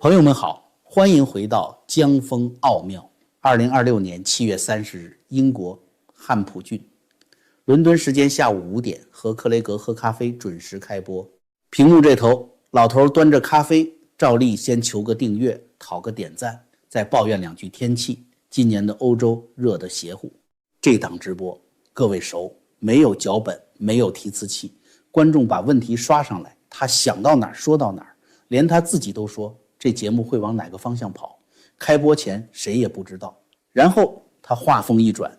朋友们好，欢迎回到江风奥妙。2026年7月30日，英国汉普郡，伦敦时间下午5点，和克雷格喝咖啡准时开播。屏幕这头，老头端着咖啡，照例先求个订阅，讨个点赞，再抱怨两句天气。今年的欧洲热得邪乎。这档直播各位熟，没有脚本，没有提词器，观众把问题刷上来，他想到哪儿说到哪儿，连他自己都说这节目会往哪个方向跑，开播前谁也不知道。然后他话锋一转，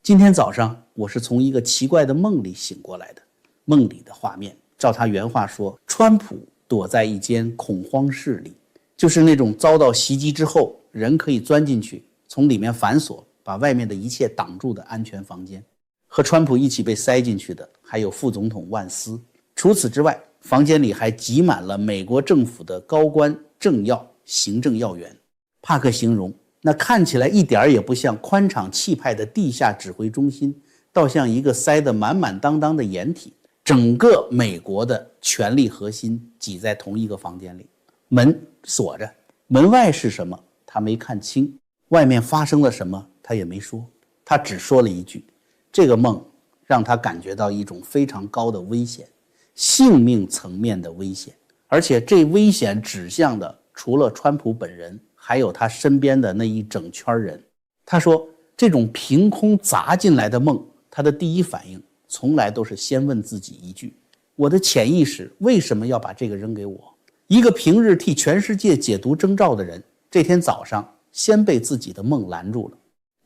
今天早上我是从一个奇怪的梦里醒过来的。梦里的画面，照他原话说，川普躲在一间恐慌室里，就是那种遭到袭击之后人可以钻进去，从里面反锁，把外面的一切挡住的安全房间。和川普一起被塞进去的还有副总统万斯。除此之外，房间里还挤满了美国政府的高官、政要、行政要员。帕克形容，那看起来一点也不像宽敞气派的地下指挥中心，倒像一个塞得满满当当的掩体。整个美国的权力核心挤在同一个房间里，门锁着，门外是什么他没看清，外面发生了什么他也没说，他只说了一句，这个梦让他感觉到一种非常高的危险，性命层面的危险，而且这危险指向的除了川普本人，还有他身边的那一整圈人。他说，这种凭空砸进来的梦，他的第一反应从来都是先问自己一句，我的潜意识为什么要把这个扔给我？一个平日替全世界解读征兆的人，这天早上先被自己的梦拦住了。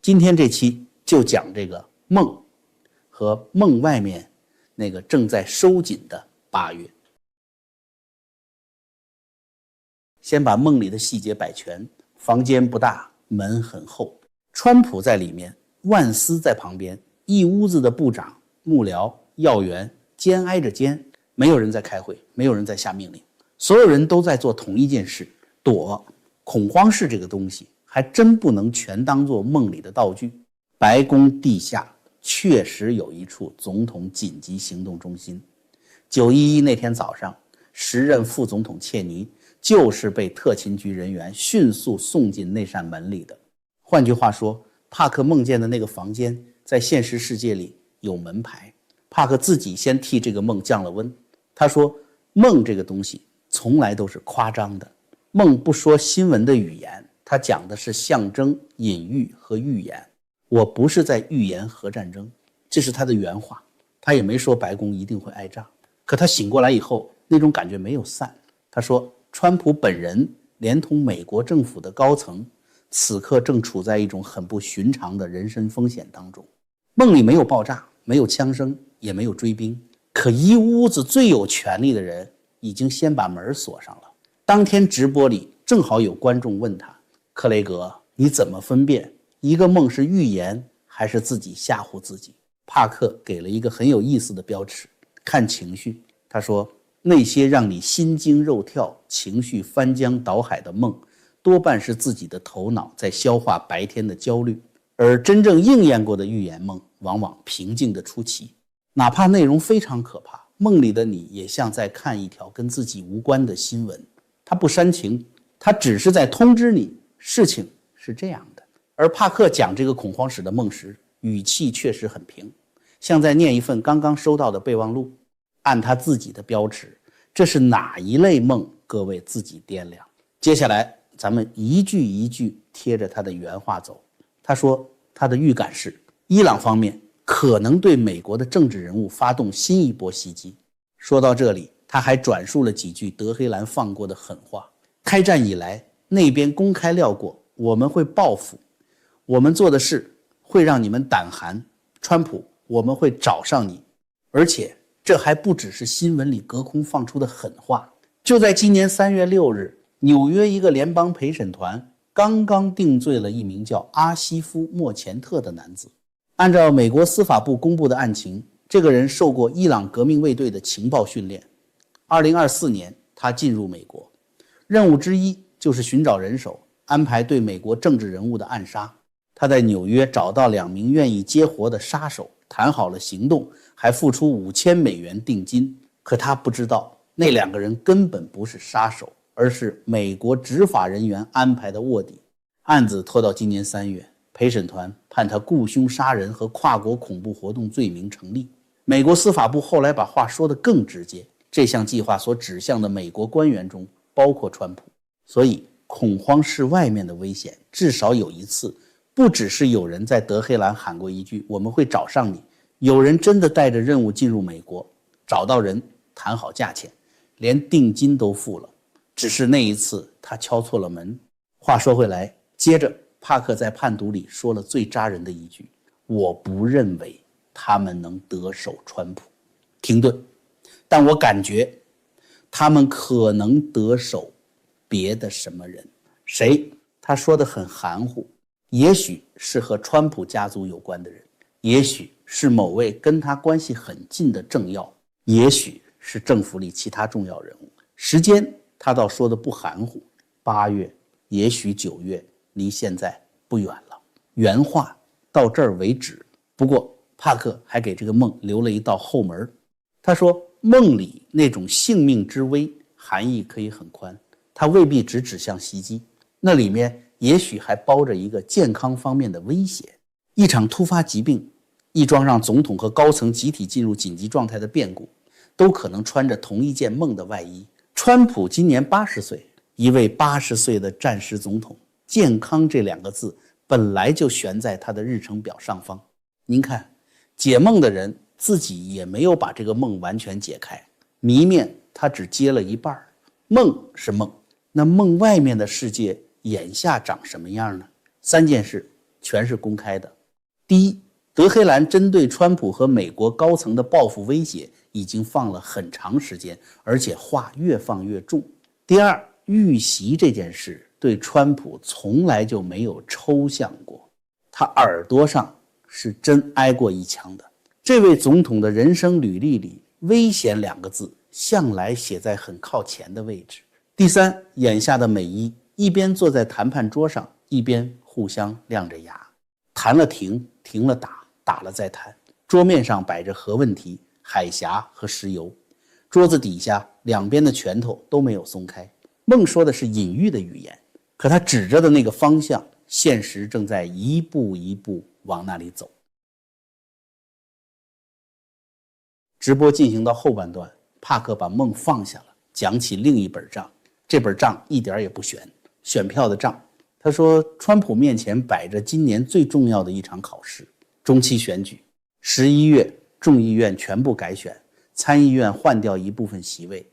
今天这期就讲这个梦和梦外面那个正在收紧的8月。先把梦里的细节摆全。房间不大，门很厚，川普在里面，万斯在旁边，一屋子的部长、幕僚、要员肩挨着肩，没有人在开会，没有人在下命令，所有人都在做同一件事，躲。恐慌室这个东西还真不能全当作梦里的道具。白宫地下确实有一处总统紧急行动中心。911那天早上，时任副总统切尼就是被特勤局人员迅速送进那扇门里的。换句话说，帕克梦见的那个房间在现实世界里有门牌。帕克自己先替这个梦降了温。他说，梦这个东西从来都是夸张的，梦不说新闻的语言，它讲的是象征、隐喻和预言。我不是在预言核战争，这是他的原话。他也没说白宫一定会挨炸。可他醒过来以后，那种感觉没有散。他说，川普本人连同美国政府的高层，此刻正处在一种很不寻常的人身风险当中。梦里没有爆炸，没有枪声，也没有追兵，可一屋子最有权力的人已经先把门锁上了。当天直播里正好有观众问他，克雷格，你怎么分辨一个梦是预言还是自己吓唬自己？帕克给了一个很有意思的标尺，看情绪。他说，那些让你心惊肉跳、情绪翻江倒海的梦，多半是自己的头脑在消化白天的焦虑，而真正应验过的预言梦往往平静的出奇。哪怕内容非常可怕，梦里的你也像在看一条跟自己无关的新闻。他不煽情，他只是在通知你事情是这样的。而帕克讲这个恐慌室的梦时，语气确实很平，像在念一份刚刚收到的备忘录。按他自己的标尺，这是哪一类梦，各位自己掂量。接下来咱们一句一句贴着他的原话走。他说，他的预感是伊朗方面可能对美国的政治人物发动新一波袭击。说到这里，他还转述了几句德黑兰放过的狠话。开战以来，那边公开撂过，我们会报复，我们做的事会让你们胆寒，川普，我们会找上你。而且这还不只是新闻里隔空放出的狠话。就在今年3月6日，纽约一个联邦陪审团刚刚定罪了一名叫阿西夫·莫钱特的男子。按照美国司法部公布的案情，这个人受过伊朗革命卫队的情报训练。2024年他进入美国，任务之一就是寻找人手，安排对美国政治人物的暗杀。他在纽约找到2名愿意接活的杀手，谈好了行动，还付出$5000定金。可他不知道，那2个人根本不是杀手，而是美国执法人员安排的卧底。案子拖到今年3月，陪审团判他雇凶杀人和跨国恐怖活动罪名成立。美国司法部后来把话说得更直接，这项计划所指向的美国官员中包括川普。所以恐慌是外面的危险，至少有一次，不只是有人在德黑兰喊过一句我们会找上你，有人真的带着任务进入美国，找到人，谈好价钱，连定金都付了。只是那一次他敲错了门。话说回来，接着帕克在判读里说了最扎人的一句：我不认为他们能得手川普。停顿，但我感觉他们可能得手别的什么人。谁？他说得很含糊，也许是和川普家族有关的人，也许是某位跟他关系很近的政要，也许是政府里其他重要人物。时间他倒说得不含糊，8月，也许9月，离现在不远了。原话到这儿为止。不过帕克还给这个梦留了一道后门。他说梦里那种性命之危含义可以很宽，它未必只指向袭击，那里面也许还包着一个健康方面的威胁。一场突发疾病，一桩让总统和高层集体进入紧急状态的变故，都可能穿着同一件梦的外衣。川普今年80岁，一位80岁的战时总统，健康这2个字本来就悬在他的日程表上方。您看，解梦的人自己也没有把这个梦完全解开，谜面他只揭了一半。梦是梦，那梦外面的世界眼下长什么样呢？3件事全是公开的。第一，德黑兰针对川普和美国高层的报复威胁已经放了很长时间，而且话越放越重。第二，遇袭这件事对川普从来就没有抽象过，他耳朵上是真挨过一枪的。这位总统的人生履历里，危险2个字向来写在很靠前的位置。第三，眼下的美伊一边坐在谈判桌上，一边互相亮着牙，谈了停，停了打，打了再谈。桌面上摆着核问题、海峡和石油，桌子底下两边的拳头都没有松开。梦说的是隐喻的语言，可他指着的那个方向，现实正在一步一步往那里走。直播进行到后半段，帕克把梦放下了，讲起另一本账。这本账一点也不悬，选票的账。他说，川普面前摆着今年最重要的一场考试，中期选举。11月众议院全部改选，参议院换掉一部分席位。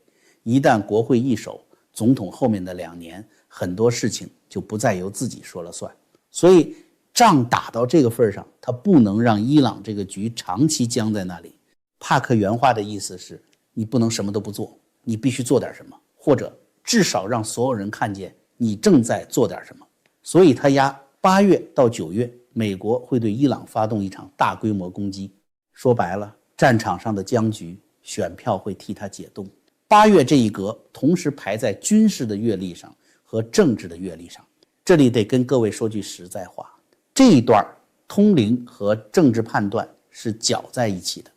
一旦国会易手，总统后面的2年，很多事情就不再由自己说了算。所以仗打到这个份上，他不能让伊朗这个局长期僵在那里。帕克原话的意思是，你不能什么都不做，你必须做点什么，或者至少让所有人看见你正在做点什么。所以他压8月到9月，美国会对伊朗发动一场大规模攻击。说白了，战场上的僵局，选票会替他解冻。8月这一格同时排在军事的阅历上和政治的阅历上。这里得跟各位说句实在话，这一段通灵和政治判断是搅在一起的。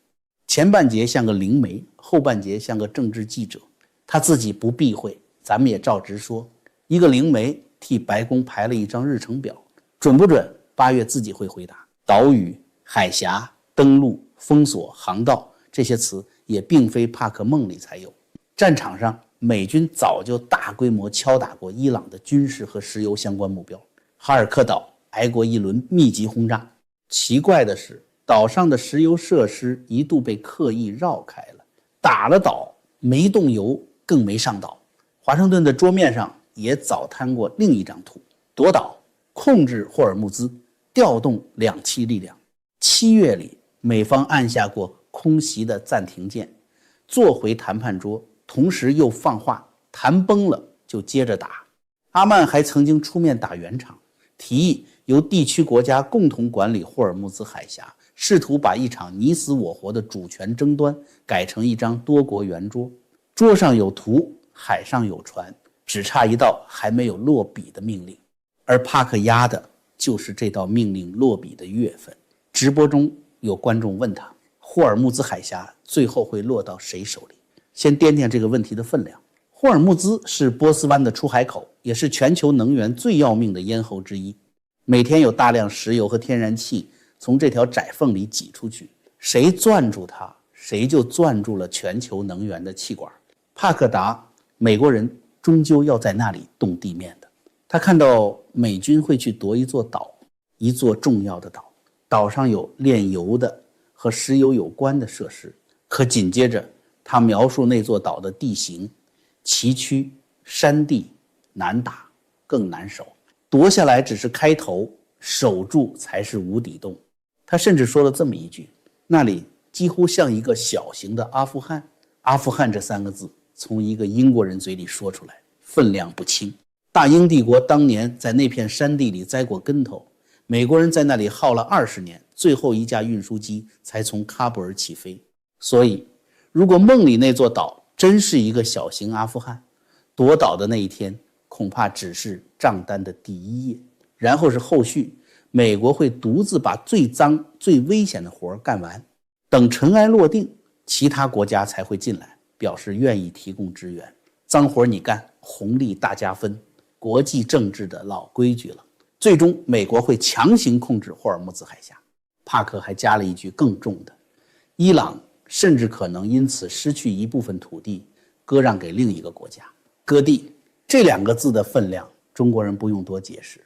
前半节像个灵媒，后半节像个政治记者。他自己不避讳，咱们也照直说。一个灵媒替白宫排了一张日程表，准不准？8月自己会回答。岛屿、海峡、登陆、封锁、航道，这些词也并非帕克梦里才有。战场上，美军早就大规模敲打过伊朗的军事和石油相关目标。哈尔克岛挨过一轮密集轰炸。奇怪的是，岛上的石油设施一度被刻意绕开了，打了岛，没动油，更没上岛。华盛顿的桌面上也早摊过另一张图，夺岛、控制霍尔木兹、调动两栖力量。7月里，美方按下过空袭的暂停键，坐回谈判桌，同时又放话，谈崩了就接着打。阿曼还曾经出面打圆场，提议由地区国家共同管理霍尔木兹海峡，试图把一场你死我活的主权争端改成一张多国圆桌，桌上有图，海上有船，只差一道还没有落笔的命令。而帕克压的就是这道命令落笔的月份。直播中有观众问他，霍尔木兹海峡最后会落到谁手里？先掂掂这个问题的分量。霍尔木兹是波斯湾的出海口，也是全球能源最要命的咽喉之一。每天有大量石油和天然气从这条窄缝里挤出去，谁攥住它，谁就攥住了全球能源的气管。帕克达，美国人终究要在那里动地面的。他看到美军会去夺一座岛，一座重要的岛，岛上有炼油的和石油有关的设施。可紧接着他描述那座岛的地形，崎岖山地，难打更难守，夺下来只是开头，守住才是无底洞。他甚至说了这么一句，那里几乎像一个小型的阿富汗。阿富汗这3个字从一个英国人嘴里说出来，分量不轻。大英帝国当年在那片山地里栽过跟头，美国人在那里耗了20年，最后一架运输机才从喀布尔起飞。所以如果梦里那座岛真是一个小型阿富汗，夺岛的那一天恐怕只是账单的第1页，然后是后续，美国会独自把最脏最危险的活干完，等尘埃落定，其他国家才会进来表示愿意提供支援。脏活你干，红利大家分，国际政治的老规矩了。最终美国会强行控制霍尔木兹海峡。帕克还加了一句更重的，伊朗甚至可能因此失去一部分土地，割让给另一个国家。割地这2个字的分量，中国人不用多解释，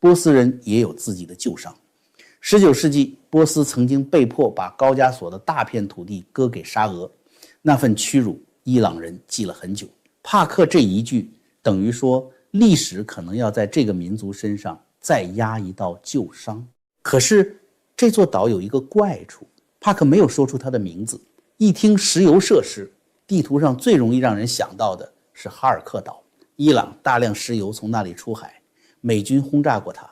波斯人也有自己的旧伤。19世纪，波斯曾经被迫把高加索的大片土地割给沙俄，那份屈辱，伊朗人记了很久。帕克这一句，等于说历史可能要在这个民族身上再压一道旧伤。可是这座岛有一个怪处，帕克没有说出它的名字。一听石油设施，地图上最容易让人想到的是哈尔克岛。伊朗大量石油从那里出海，美军轰炸过它，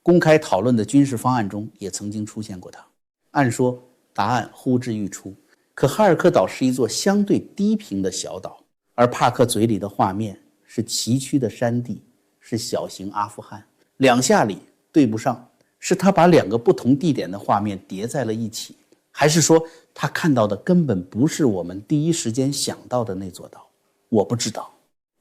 公开讨论的军事方案中也曾经出现过它。按说答案呼之欲出，可哈尔克岛是一座相对低平的小岛，而帕克嘴里的画面是崎岖的山地，是小型阿富汗。2下里对不上，是他把2个不同地点的画面叠在了一起，还是说他看到的根本不是我们第一时间想到的那座岛？我不知道，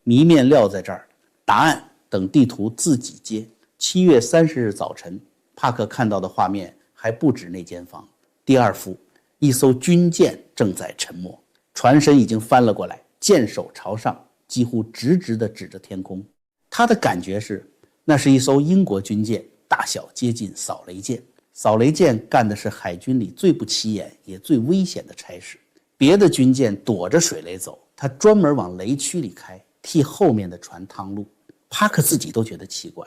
谜面撂在这儿，答案等地图自己接。7月30日早晨，帕克看到的画面还不止那间房。第2幅，一艘军舰正在沉没，船身已经翻了过来，舰首朝上，几乎直直地指着天空。他的感觉是，那是一艘英国军舰，大小接近扫雷舰。扫雷舰干的是海军里最不起眼也最危险的差事。别的军舰躲着水雷走，他专门往雷区里开，替后面的船趟路。帕克自己都觉得奇怪，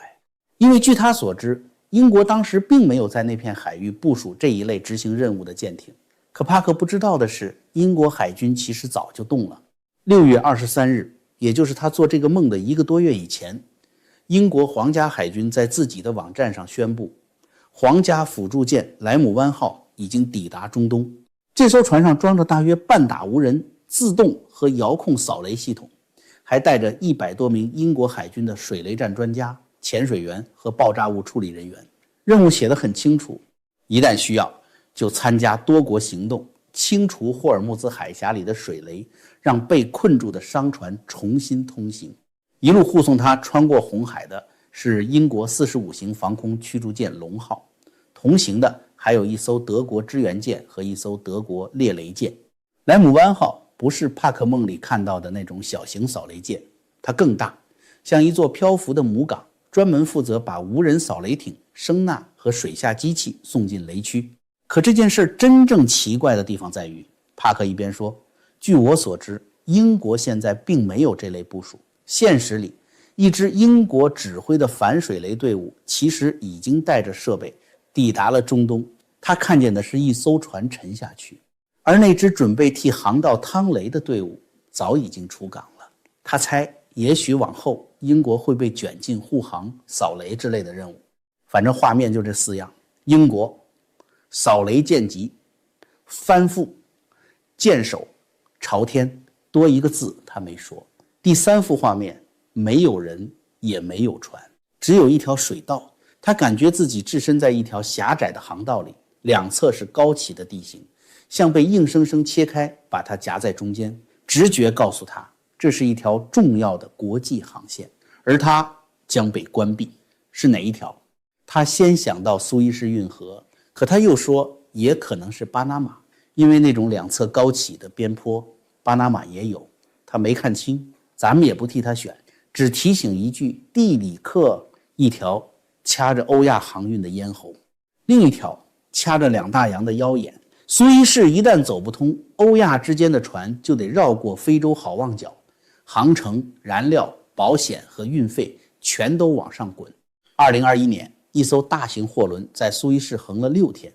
因为据他所知，英国当时并没有在那片海域部署这一类执行任务的舰艇。可帕克不知道的是，英国海军其实早就动了。6月23日，也就是他做这个梦的1个多月以前，英国皇家海军在自己的网站上宣布，皇家辅助舰莱姆湾号已经抵达中东。这艘船上装着大约半打无人、自动和遥控扫雷系统，还带着100多名英国海军的水雷战专家、潜水员和爆炸物处理人员。任务写得很清楚，一旦需要就参加多国行动，清除霍尔木兹海峡里的水雷，让被困住的商船重新通行。一路护送他穿过红海的是英国45型防空驱逐舰龙号，同行的还有一艘德国支援舰和一艘德国猎雷舰。莱姆湾号不是帕克梦里看到的那种小型扫雷舰，它更大，像一座漂浮的母港，专门负责把无人扫雷艇、声呐和水下机器送进雷区。可这件事真正奇怪的地方在于，帕克一边说，据我所知，英国现在并没有这类部署。现实里，一支英国指挥的反水雷队伍其实已经带着设备抵达了中东。他看见的是一艘船沉下去，而那支准备替航道趟雷的队伍早已经出港了。他猜也许往后英国会被卷进护航、扫雷之类的任务。反正画面就这4样：英国扫雷舰级、翻覆、舰首、朝天，多一个字他没说。第3幅画面，没有人也没有船，只有一条水道。他感觉自己置身在一条狭窄的航道里，两侧是高起的地形，像被硬生生切开，把他夹在中间。直觉告诉他，这是一条重要的国际航线，而它将被关闭。是哪一条？他先想到苏伊士运河，可他又说也可能是巴拿马，因为那种两侧高起的边坡，巴拿马也有。他没看清，咱们也不替他选，只提醒一句：地里克一条掐着欧亚航运的咽喉，另一条掐着两大洋的腰眼。苏伊士一旦走不通，欧亚之间的船就得绕过非洲好望角，航程、燃料、保险和运费全都往上滚。2021年，一艘大型货轮在苏伊士横了6天，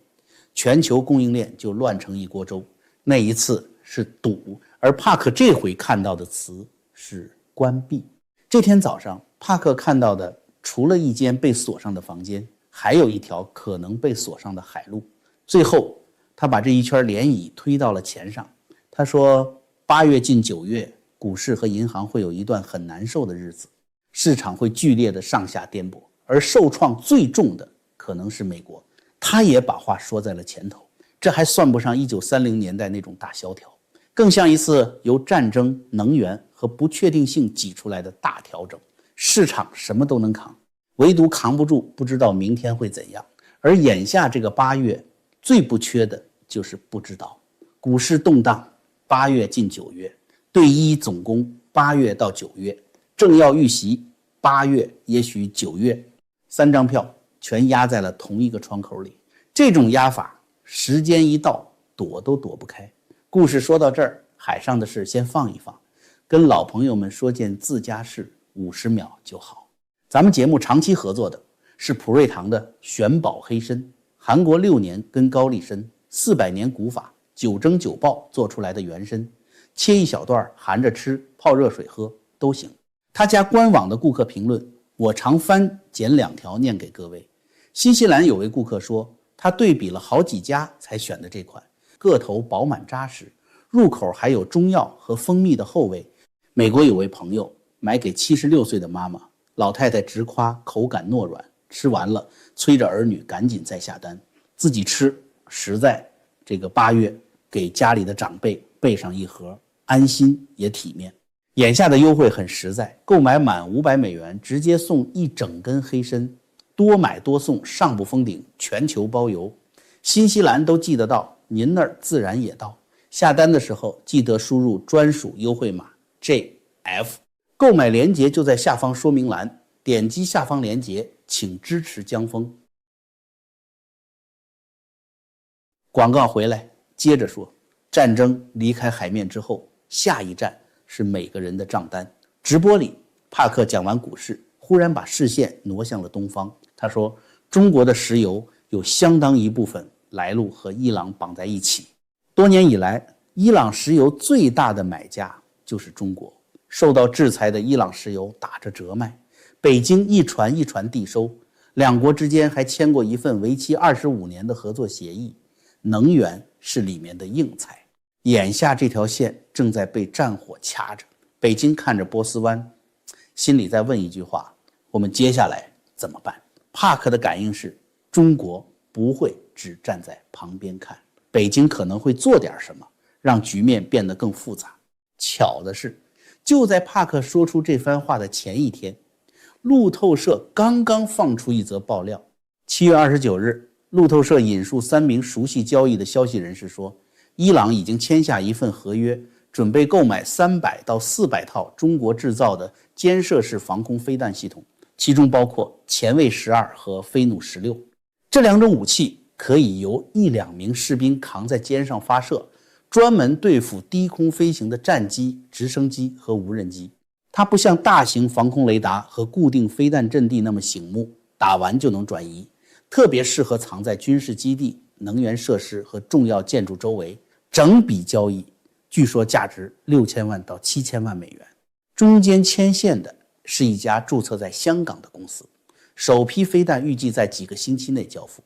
全球供应链就乱成一锅粥。那一次是堵，而帕克这回看到的词是关闭。这天早上，帕克看到的除了一间被锁上的房间，还有一条可能被锁上的海路。最后他把这一圈涟漪推到了钱上。他说8月进9月，股市和银行会有一段很难受的日子，市场会剧烈的上下颠簸，而受创最重的可能是美国。他也把话说在了前头，这还算不上1930年代那种大萧条，更像一次由战争、能源和不确定性挤出来的大调整。市场什么都能扛，唯独扛不住不知道明天会怎样。而眼下这个8月最不缺的就是不知道。股市动荡，8月进9月，对一总攻8月到9月，政要遇袭8月也许9月，3张票全压在了同一个窗口里。这种压法，时间一到躲都躲不开。故事说到这儿，海上的事先放一放，跟老朋友们说件自家事，50秒就好。咱们节目长期合作的是普瑞堂的玄宝黑参，韩国6年根高丽参，400年古法，9蒸9爆做出来的原参，切一小段含着吃，泡热水喝都行。他家官网的顾客评论，我常翻捡2条念给各位。新西兰有位顾客说，他对比了好几家才选的这款，个头饱满扎实，入口还有中药和蜂蜜的后味。美国有位朋友买给76岁的妈妈，老太太直夸口感糯软，吃完了催着儿女赶紧再下单，自己吃实在这个8月给家里的长辈备上一盒，安心也体面。眼下的优惠很实在，购买满500美元直接送一整根黑参，多买多送，上不封顶，全球包邮。新西兰都寄得到，您那儿自然也到。下单的时候记得输入专属优惠码 JF， 购买链接就在下方说明栏，点击下方链接，请支持江峰。广告回来接着说，战争离开海面之后，下一站是每个人的账单。直播里，帕克讲完股市，忽然把视线挪向了东方。他说，中国的石油有相当一部分来路和伊朗绑在一起。多年以来，伊朗石油最大的买家就是中国。受到制裁的伊朗石油打着折卖，北京一船一船递收，两国之间还签过一份为期25年的合作协议，能源是里面的硬菜。眼下这条线正在被战火掐着，北京看着波斯湾，心里在问一句话，我们接下来怎么办？帕克的感应是，中国不会只站在旁边看，北京可能会做点什么，让局面变得更复杂。巧的是，就在帕克说出这番话的前一天，路透社刚刚放出一则爆料。7月29日，路透社引述3名熟悉交易的消息人士说，伊朗已经签下一份合约，准备购买300到400套中国制造的肩射式防空飞弹系统，其中包括前卫12和飞弩16。这2种武器可以由1-2名士兵扛在肩上发射，专门对付低空飞行的战机、直升机和无人机。它不像大型防空雷达和固定飞弹阵地那么醒目，打完就能转移，特别适合藏在军事基地、能源设施和重要建筑周围。整笔交易据说价值6000万到7000万美元，中间牵线的是一家注册在香港的公司。首批飞弹预计在几个星期内交付，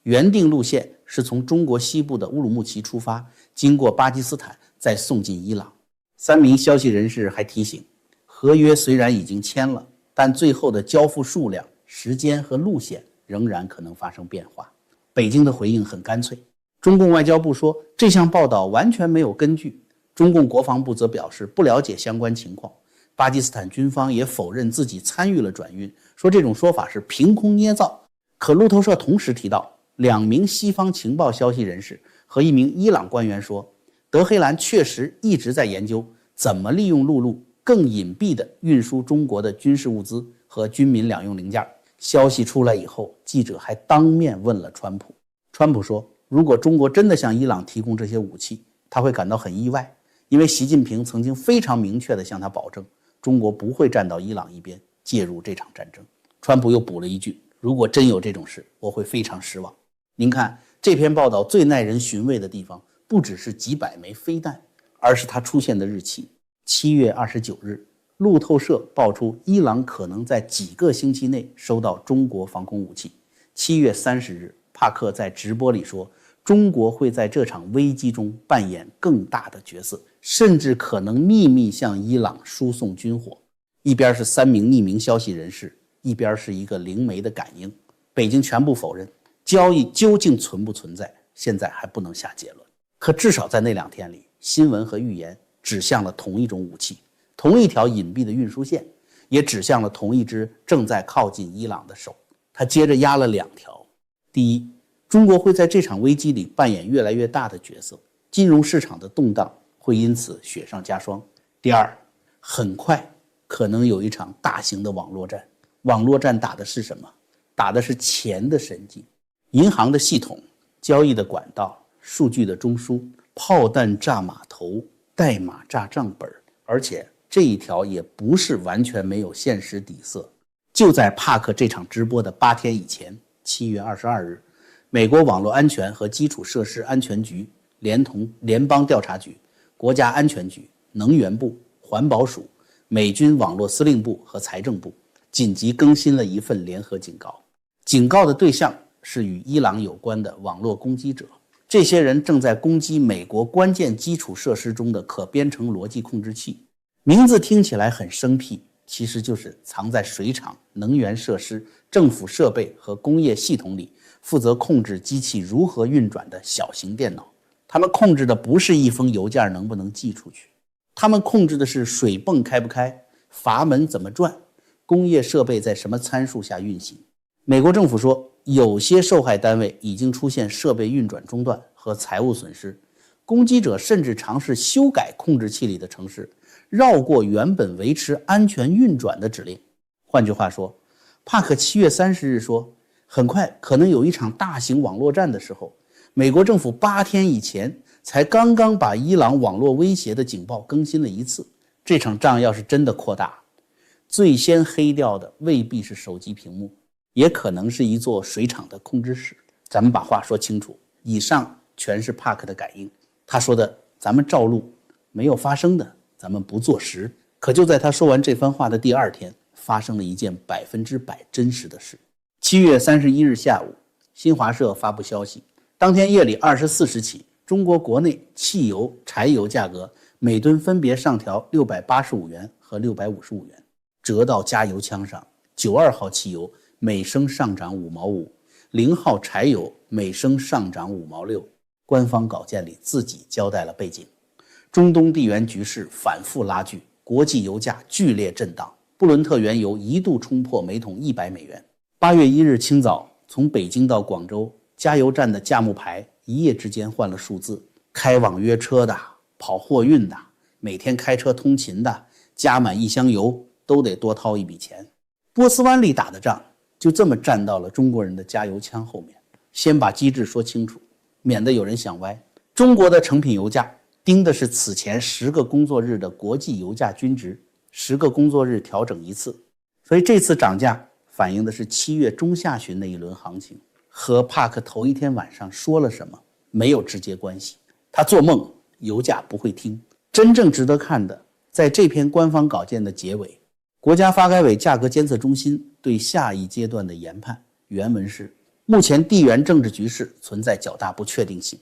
原定路线是从中国西部的乌鲁木齐出发，经过巴基斯坦，再送进伊朗。3名消息人士还提醒，合约虽然已经签了，但最后的交付数量、时间和路线仍然可能发生变化。北京的回应很干脆，中共外交部说，这项报道完全没有根据，中共国防部则表示不了解相关情况，巴基斯坦军方也否认自己参与了转运，说这种说法是凭空捏造。可路透社同时提到，2名西方情报消息人士和1名伊朗官员说，德黑兰确实一直在研究怎么利用陆路更隐蔽地运输中国的军事物资和军民两用零件。消息出来以后，记者还当面问了川普。川普说，如果中国真的向伊朗提供这些武器，他会感到很意外，因为习近平曾经非常明确地向他保证，中国不会站到伊朗一边介入这场战争。川普又补了一句，如果真有这种事，我会非常失望。您看，这篇报道最耐人寻味的地方，不只是几百枚飞弹，而是它出现的日期。7月29日，路透社爆出伊朗可能在几个星期内收到中国防空武器。7月30日，帕克在直播里说，中国会在这场危机中扮演更大的角色，甚至可能秘密向伊朗输送军火。一边是3名匿名消息人士，一边是一个灵媒的感应。北京全部否认，交易究竟存不存在，现在还不能下结论。可至少在那2天里，新闻和预言指向了同一种武器，同一条隐蔽的运输线，也指向了同一只正在靠近伊朗的手。他接着压了2条。第一，中国会在这场危机里扮演越来越大的角色，金融市场的动荡会因此雪上加霜。第二，很快可能有一场大型的网络战。网络战打的是什么？打的是钱的神经，银行的系统、交易的管道、数据的中枢、炮弹炸码头、代码炸账本，而且这一条也不是完全没有现实底色。就在帕克这场直播的8天以前，7月22日，美国网络安全和基础设施安全局连同联邦调查局、国家安全局、能源部、环保署、美军网络司令部和财政部紧急更新了一份联合警告。警告的对象是与伊朗有关的网络攻击者，这些人正在攻击美国关键基础设施中的可编程逻辑控制器。名字听起来很生僻，其实就是藏在水厂、能源设施、政府设备和工业系统里，负责控制机器如何运转的小型电脑。他们控制的不是一封邮件能不能寄出去，他们控制的是水泵开不开，阀门怎么转，工业设备在什么参数下运行。美国政府说，有些受害单位已经出现设备运转中断和财务损失，攻击者甚至尝试修改控制器里的程式，绕过原本维持安全运转的指令。换句话说，帕克7月30日说，很快可能有一场大型网络战的时候，美国政府8天以前才刚刚把伊朗网络威胁的警报更新了一次。这场仗要是真的扩大，最先黑掉的未必是手机屏幕，也可能是一座水厂的控制室。咱们把话说清楚，以上全是帕克的感应，他说的咱们照录，没有发生的咱们不坐实。可就在他说完这番话的第2天，发生了一件100%真实的事。7月31日下午，新华社发布消息，当天夜里24时起，中国国内汽油、柴油价格每吨分别上调685元和655元，折到加油枪上。92号汽油每升上涨5毛5，0号柴油每升上涨5毛6。官方稿件里自己交代了背景：中东地缘局势反复拉锯，国际油价剧烈震荡，布伦特原油一度冲破每桶100美元。8月1日清早，从北京到广州，加油站的价目牌一夜之间换了数字，开网约车的、跑货运的、每天开车通勤的，加满1箱油都得多掏一笔钱。波斯湾里打的仗就这么站到了中国人的加油枪后面。先把机制说清楚，免得有人想歪。中国的成品油价盯的是此前10个工作日的国际油价均值，10个工作日调整一次，所以这次涨价反映的是7月中下旬那一轮行情，和帕克头一天晚上说了什么没有直接关系。他做梦油价不会听。真正值得看的，在这篇官方稿件的结尾，国家发改委价格监测中心对下一阶段的研判，原文是：目前地缘政治局势存在较大不确定性，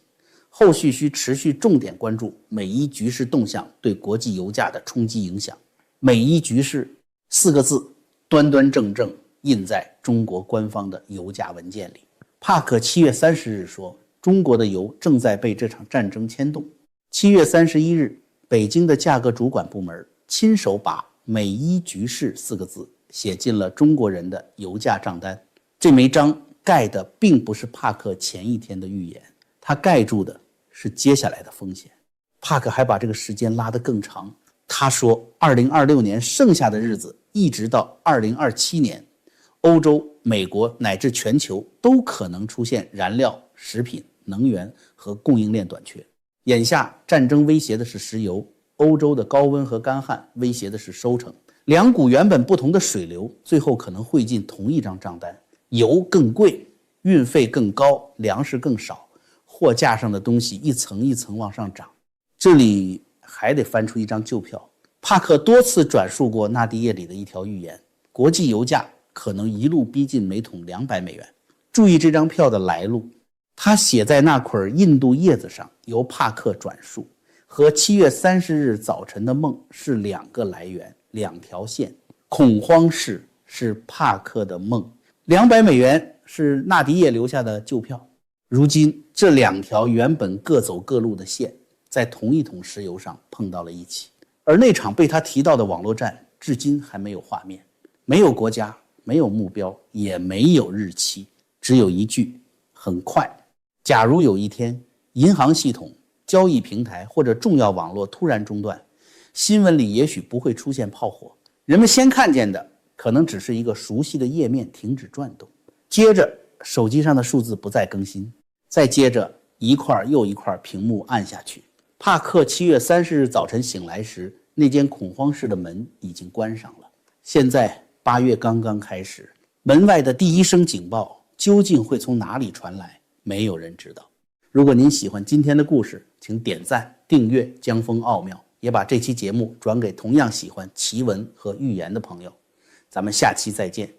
后续需持续重点关注每一局势动向对国际油价的冲击影响。每一局势4个字端端正正印在中国官方的油价文件里。帕克7月30日说，中国的油正在被这场战争牵动。7月31日，北京的价格主管部门亲手把美伊局势4个字写进了中国人的油价账单。这枚章盖的并不是帕克前一天的预言，他盖住的是接下来的风险。帕克还把这个时间拉得更长，他说2026年剩下的日子一直到2027年，欧洲、美国乃至全球都可能出现燃料、食品、能源和供应链短缺。眼下战争威胁的是石油，欧洲的高温和干旱威胁的是收成，两股原本不同的水流最后可能汇进同一张账单，油更贵，运费更高，粮食更少，货架上的东西一层一层往上涨。这里还得翻出一张旧票，帕克多次转述过纳迪叶里的一条预言，国际油价可能一路逼近每桶200美元。注意这张票的来路，它写在那捆印度叶子上，由帕克转述，和7月30日早晨的梦是2个来源，2条线。恐慌市是帕克的梦，200美元是纳迪叶留下的旧票。如今这2条原本各走各路的线在同一桶石油上碰到了一起，而那场被他提到的网络战至今还没有画面，没有国家，没有目标，也没有日期，只有一句：很快。假如有一天银行系统、交易平台或者重要网络突然中断，新闻里也许不会出现炮火，人们先看见的可能只是一个熟悉的页面停止转动，接着手机上的数字不再更新，再接着一块又一块屏幕按下去。帕克7月30日早晨醒来时，那间恐慌室的门已经关上了。现在8月刚刚开始，门外的第一声警报究竟会从哪里传来，没有人知道。如果您喜欢今天的故事，请点赞、订阅江峰奥妙，也把这期节目转给同样喜欢奇闻和寓言的朋友。咱们下期再见。